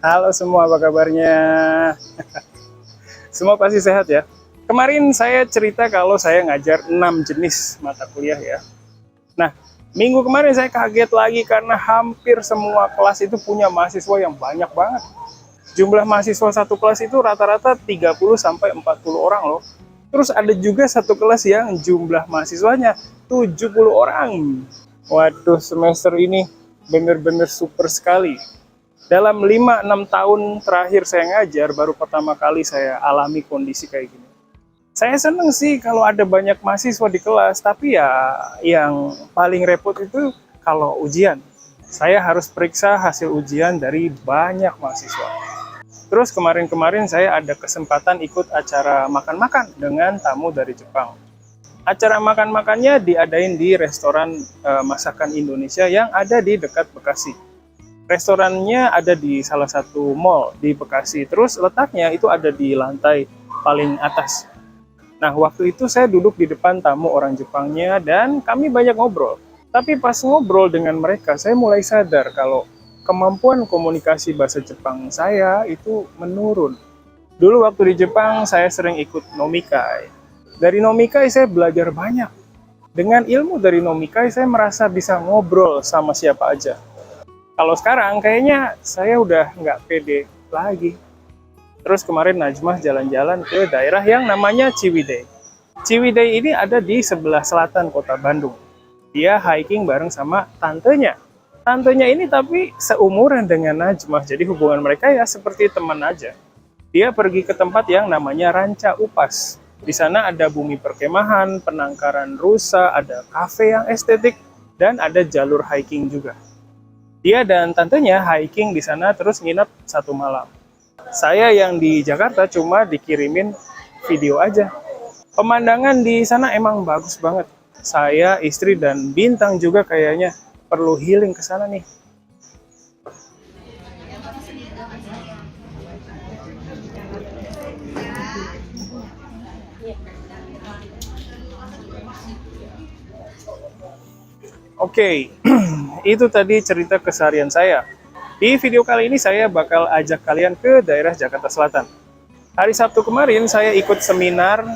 Halo semua, apa kabarnya? Semua pasti sehat ya? Kemarin saya cerita kalau saya ngajar 6 jenis mata kuliah ya. Nah, minggu kemarin saya kaget lagi karena hampir semua kelas itu punya mahasiswa yang banyak banget. Jumlah mahasiswa satu kelas itu rata-rata 30 sampai 40 orang loh. Terus ada juga satu kelas yang jumlah mahasiswanya 70 orang. Waduh, semester ini bener-bener super sekali. Dalam 5-6 tahun terakhir saya ngajar, baru pertama kali saya alami kondisi kayak gini. Saya seneng sih kalau ada banyak mahasiswa di kelas, tapi ya yang paling repot itu kalau ujian. Saya harus periksa hasil ujian dari banyak mahasiswa. Terus kemarin-kemarin saya ada kesempatan ikut acara makan-makan dengan tamu dari Jepang. Acara makan-makannya diadain di restoran masakan Indonesia yang ada di dekat Bekasi. Restorannya ada di salah satu mall di Bekasi. Terus letaknya itu ada di lantai paling atas. Nah, waktu itu saya duduk di depan tamu orang Jepangnya dan kami banyak ngobrol. Tapi pas ngobrol dengan mereka, saya mulai sadar kalau kemampuan komunikasi bahasa Jepang saya itu menurun. Dulu waktu di Jepang, saya sering ikut nomikai. Dari nomikai saya belajar banyak. Dengan ilmu dari nomikai, saya merasa bisa ngobrol sama siapa aja. Kalau sekarang kayaknya saya udah nggak pede lagi. Terus kemarin Najmah jalan-jalan ke daerah yang namanya Ciwidey. Ciwidey ini ada di sebelah selatan kota Bandung. Dia hiking bareng sama tantenya. Tantenya ini tapi seumuran dengan Najmah, jadi hubungan mereka ya seperti teman aja. Dia pergi ke tempat yang namanya Ranca Upas. Di sana ada bumi perkemahan, penangkaran rusa, ada kafe yang estetik, dan ada jalur hiking juga. Dia dan tantenya hiking di sana terus nginep 1 malam. Saya yang di Jakarta cuma dikirimin video aja. Pemandangan di sana emang bagus banget. Saya, istri, dan bintang juga kayaknya perlu healing ke sana nih. Oke, itu tadi cerita keseharian saya. Di video kali ini saya bakal ajak kalian ke daerah Jakarta Selatan. Hari Sabtu kemarin saya ikut seminar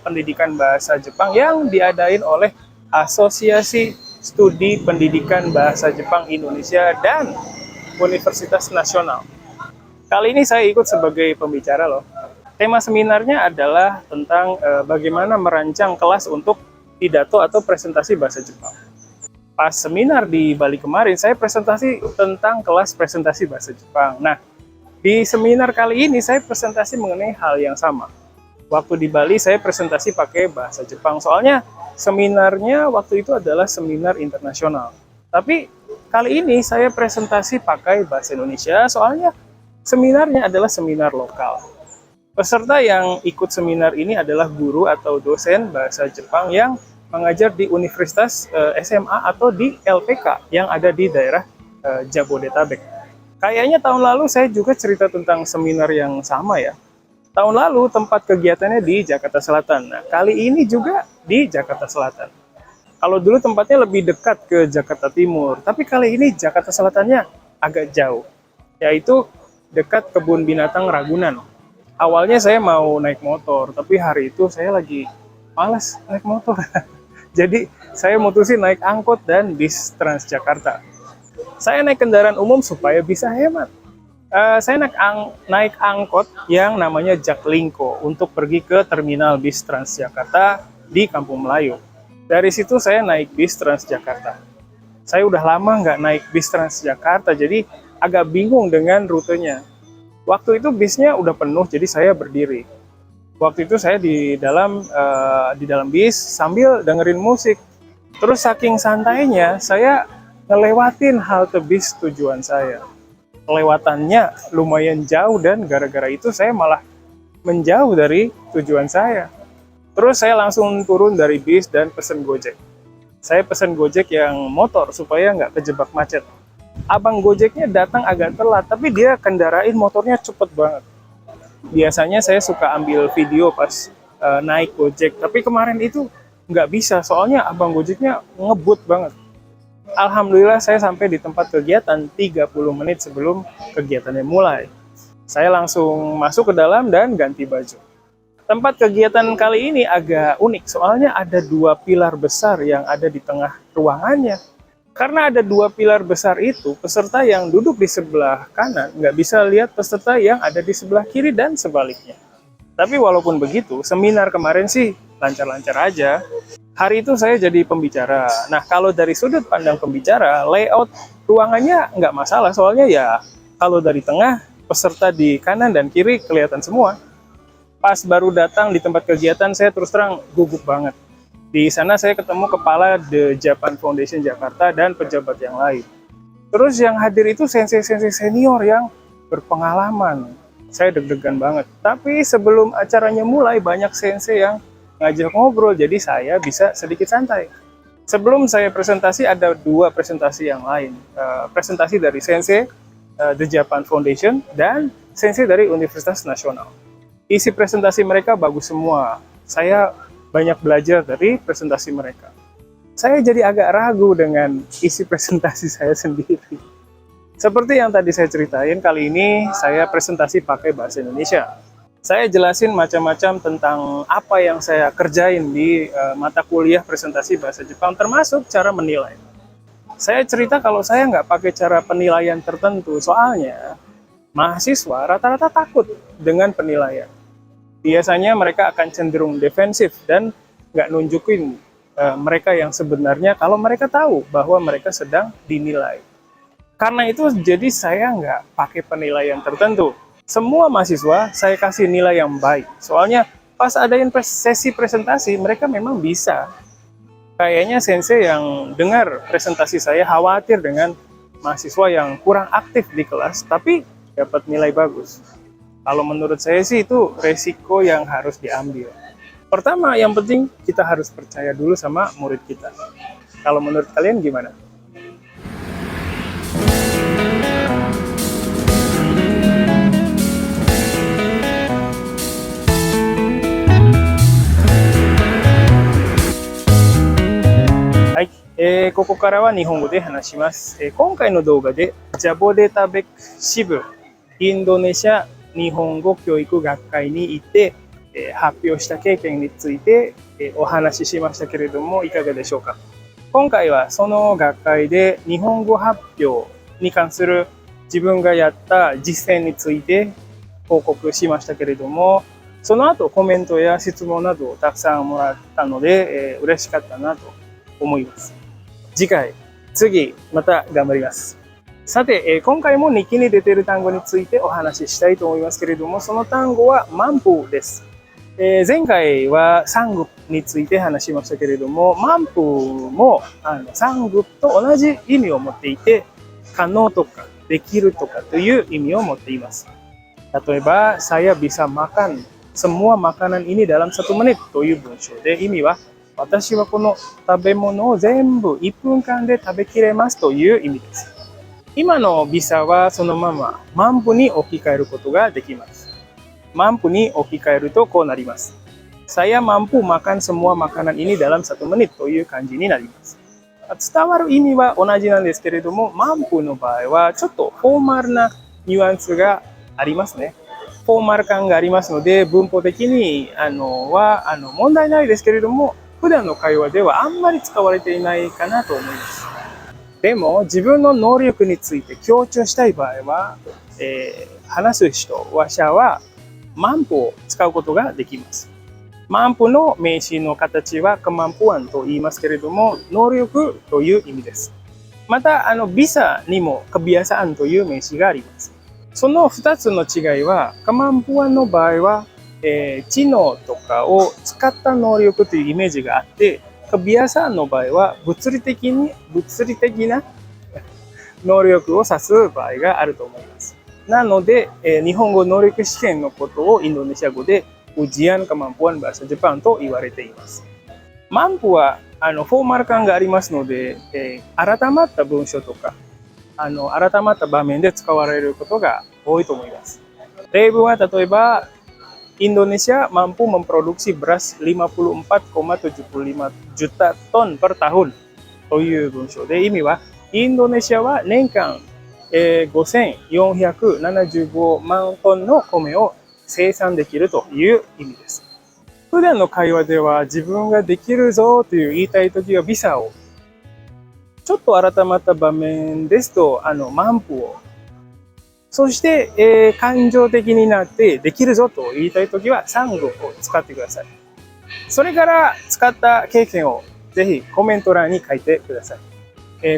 pendidikan bahasa Jepang yang diadain oleh Asosiasi Studi Pendidikan Bahasa Jepang Indonesia dan Universitas Nasional. Kali ini saya ikut sebagai pembicara loh. Tema seminarnya adalah tentang bagaimana merancang kelas untuk pidato atau presentasi bahasa Jepang. Pas seminar di Bali kemarin, saya presentasi tentang kelas presentasi bahasa Jepang. Nah, di seminar kali ini saya presentasi mengenai hal yang sama. Waktu di Bali saya presentasi pakai bahasa Jepang, soalnya seminarnya waktu itu adalah seminar internasional. Tapi kali ini saya presentasi pakai bahasa Indonesia, soalnya seminarnya adalah seminar lokal. Peserta yang ikut seminar ini adalah guru atau dosen bahasa Jepang yang mengajar di Universitas SMA atau di LPK yang ada di daerah Jabodetabek. Kayaknya tahun lalu saya juga cerita tentang seminar yang sama ya. Tahun lalu tempat kegiatannya di Jakarta Selatan. Nah, kali ini juga di Jakarta Selatan. Kalau dulu tempatnya lebih dekat ke Jakarta Timur, tapi kali ini Jakarta Selatannya agak jauh, yaitu dekat Kebun Binatang Ragunan. Awalnya saya mau naik motor, tapi hari itu saya lagi malas naik motor. Jadi saya mutusin naik angkot dan bis Transjakarta. Saya naik kendaraan umum supaya bisa hemat. Saya naik angkot yang namanya Jaklingko untuk pergi ke terminal bis Transjakarta di Kampung Melayu. Dari situ saya naik bis Transjakarta. Saya udah lama nggak naik bis Transjakarta, jadi agak bingung dengan rutenya. Waktu itu bisnya udah penuh, jadi saya berdiri. Waktu itu saya di dalam bis sambil dengerin musik. Terus saking santainya, saya ngelewatin halte bis tujuan saya. Kelewatannya lumayan jauh dan gara-gara itu saya malah menjauh dari tujuan saya. Terus saya langsung turun dari bis dan pesen Gojek. Saya pesen Gojek yang motor supaya nggak kejebak macet. Abang Gojeknya datang agak telat, tapi dia kendarain motornya cepet banget. Biasanya saya suka ambil video pas naik Gojek, tapi kemarin itu nggak bisa, soalnya abang Gojeknya ngebut banget. Alhamdulillah saya sampai di tempat kegiatan 30 menit sebelum kegiatannya mulai. Saya langsung masuk ke dalam dan ganti baju. Tempat kegiatan kali ini agak unik, soalnya ada dua pilar besar yang ada di tengah ruangannya. Karena ada dua pilar besar itu, peserta yang duduk di sebelah kanan nggak bisa lihat peserta yang ada di sebelah kiri dan sebaliknya. Tapi walaupun begitu, seminar kemarin sih lancar-lancar aja. Hari itu saya jadi pembicara. Nah, kalau dari sudut pandang pembicara, layout ruangannya nggak masalah, soalnya ya kalau dari tengah, peserta di kanan dan kiri kelihatan semua. Pas baru datang di tempat kegiatan, saya terus terang gugup banget. Di sana saya ketemu kepala The Japan Foundation Jakarta dan pejabat yang lain. Terus yang hadir itu sensei-sensei senior yang berpengalaman. Saya deg-degan banget. Tapi sebelum acaranya mulai, banyak sensei yang ngajak ngobrol, jadi saya bisa sedikit santai. Sebelum saya presentasi, ada dua presentasi yang lain. Presentasi dari sensei The Japan Foundation dan sensei dari Universitas Nasional. Isi presentasi mereka bagus semua. Saya banyak belajar dari presentasi mereka. Saya jadi agak ragu dengan isi presentasi saya sendiri. Seperti yang tadi saya ceritain, kali ini saya presentasi pakai bahasa Indonesia. Saya jelasin macam-macam tentang apa yang saya kerjain di mata kuliah presentasi bahasa Jepang, termasuk cara menilai. Saya cerita kalau saya nggak pakai cara penilaian tertentu, soalnya mahasiswa rata-rata takut dengan penilaian. Biasanya mereka akan cenderung defensif dan nggak nunjukin mereka yang sebenarnya kalau mereka tahu bahwa mereka sedang dinilai. Karena itu jadi saya nggak pakai penilaian tertentu. Semua mahasiswa saya kasih nilai yang baik. Soalnya pas adain sesi presentasi mereka memang bisa. Kayaknya sensei yang dengar presentasi saya khawatir dengan mahasiswa yang kurang aktif di kelas tapi dapat nilai bagus. Kalau menurut saya sih itu resiko yang harus diambil. Pertama, yang penting kita harus percaya dulu sama murid kita. Kalau menurut kalian gimana? Hai, ここからは日本語で話します。今回の動画でジャボデータベック支部インドネシア日本語教育学会に行って発表した経験についてお話ししましたけれども、いかがでしょうか。今回はその学会で日本語発表に関する自分がやった実践について報告しましたけれども、その後コメントや質問などをたくさんもらったので、嬉しかったなと思います。次また頑張ります。さて、今回も日記に出ている単語についてお話ししたいと思いますけれども、その単語は満腹です。前回は三グについて話しましたけれども、満腹も三グと同じ意味を持っていて、可能とかできるとかという意味を持っています。例えば、saya bisa makan semua makanan ini dalam 1 menitという文章で、意味は私はこの食べ物を全部1分間で食べきれますという意味です。今のビサはそのまま満腹に置き換えることができます。満腹に置き換えるとこうなります。saya mampu makan semua makanan ini dalam 1 menitという感じになります。伝わる意味は同じなんですけれども、満腹の場合はちょっとフォーマルなニュアンスがありますね。フォーマル感がありますので、文法的に問題ないですけれども、普段の会話ではあんまり使われていないかなと思います。でも自分の能力について強調したい場合は、話す人は満腹を使うことができます。満腹の名詞の形はkemampuanと言いますけれども、能力という意味です。またビサにもkebiasaanという名詞があります。その2つの違いは、kemampuanの場合は知能とかを使った能力というイメージがあって、kebiasaanの場合は物理的な能力を指す場合があると思います。なので、日本語能力試験のことをインドネシア語でujian kemampuan bahasa Jepang と言われています。満腹はフォーマル感がありますので、改まった文章とか改まった場面で使われることが多いと思います。例文は例えば、Indonesia mampu memproduksi beras 54,75 juta ton per tahun. という文章で、意味は、インドネシアは年間、5475万トンの米を生産できるという意味です。普段の会話では自分ができるぞという言いたいときはビサを、ちょっと改まった場面ですと、満腹を、そして、感情的になってできるぞと言いたいときはサングを使ってください。それから使った経験をぜひコメント欄に書いてください。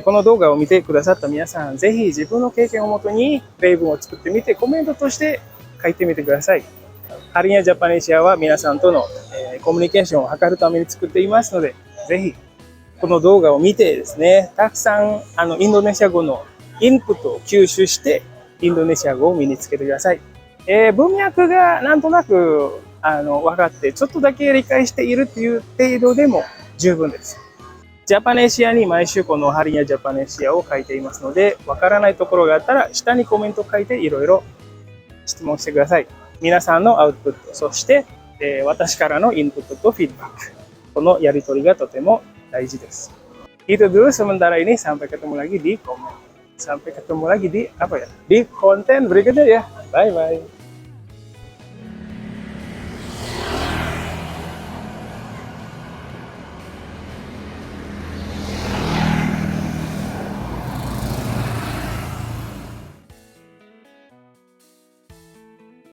この動画を見てくださった皆さん、ぜひ自分の経験をもとに例文を作ってみてコメントとして書いてみてください。ハリニャジャパネシアは皆さんとの、コミュニケーションを図るために作っていますので、ぜひこの動画を見てですね、たくさんインドネシア語のインプットを吸収してインドネシア語を身につけてください。文脈がなんとなく分かってちょっとだけ理解しているという程度でも十分です。ジャパネシアに毎週このハリニャジャパネシアを書いていますので、分からないところがあったら下にコメント書いていろいろ質問してください。皆さんのアウトプット、そして、私からのインプットとフィードバック。このやり取りがとても大事です。Itu dulu sementara ini, sampai ketemu lagi di komen. Sampai ketemu lagi di apa ya? Di konten berikutnya ya. Bye bye.